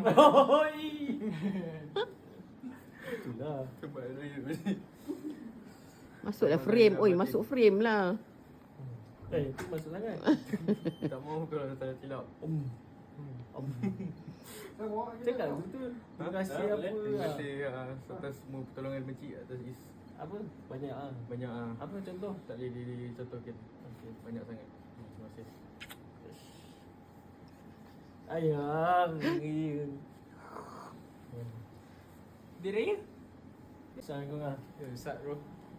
Oi. Itulah. Sebab raya tadi. Masuklah frame. Oi, masuk frame lah. Itu masuk sangat. Tak mahu kalau dah salah silap. Cakap betul. Terima kasih apa Terima lah. kasih atas semua pertolongan makcik atas Apa? Banyak ah. banyak Apa contoh? tak boleh dicontohkan. Okey. Banyak sangat. Terima kasih. Ayang. Dia raya? Assalamualaikum ah. Ya, Ustaz bro.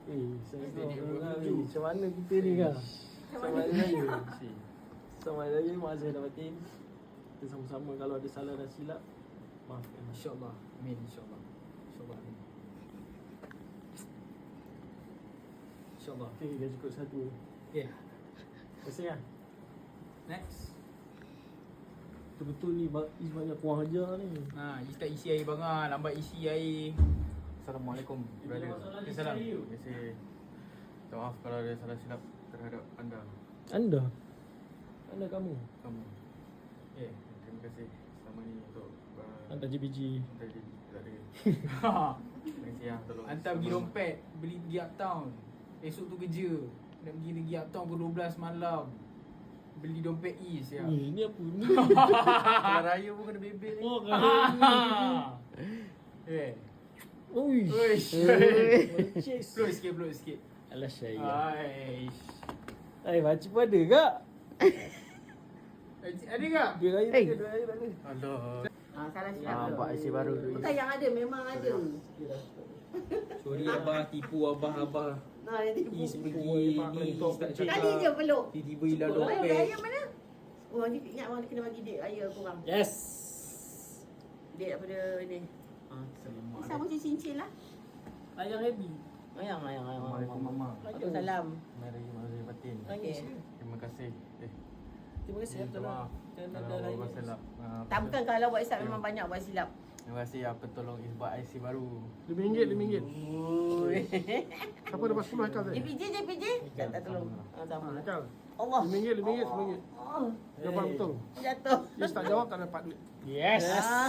Assalamualaikum ah. Macam mana kita ni kah? Selamat Raya. Selamat Raya, mak saya dah batin. Kita sama-sama kalau ada salah dan silap, maafkan. InsyaAllah. Amin. InsyaAllah. InsyaAllah. InsyaAllah. Okay, dah cukup satu. Okay. Terima kasih lah. Next. Betul-betul ni Is banyak kurang ajar ni. Is tak isi air bang ah. Lambat isi air. Assalamualaikum. Bila masalah ni Salam. saya. Terima kasih. Minta maaf kalau ada salah silap terhadap anda. Anda? Anda kamu? Kamu. Terima kasih selama ni untuk Anda JBG. tadi tak ada. Terima kasih lah tolong. Hantar pergi dompet. Beli pergi uptown. Esok tu kerja. Nak pergi uptown pukul 12 malam. Beli dompet Is ya. Ni apa ni? Kalau raya pun kena bebel ni. Oh, kan. Ui. Uish. Cheers. Flow sikit, flow sikit. Alah saya. Aish. Makcik pun ada kak? Ada tak? Dua raya Hey. tak ada, dua raya tak ada. Alah. Salah silap. Buat IC baru tu. Bukan yang ada, memang ada. Sorry abah, tipu abah. Nah, nanti Is pergi ni, Is tak Tadi cakap. je peluk. Tiba-tiba hilang Raya dompet. raya mana? Oh, ni ingat orang kena bagi date raya korang. Yes. Date daripada ni. Assalamualaikum. Sama cincin lah. Ayang happy. Ayang. Assalamualaikum mama. Waalaikumsalam. Mari mari batin. Okey. Terima kasih. Terima kasih Minta Abdullah. maaf Dan kalau ada buat lain. silap. Tak bukan kalau buat silap memang banyak buat silap. Terima kasih apa tolong Is buat IC baru. RM5. Oi. Siapa dapat 10 Haikal tadi? JPJ. Tak tolong. Sama. Haikal. Allah. RM5, RM10. Oh, Jawapan betul. jatuh. Is tak jawab tak dapat duit. Yes. Ah.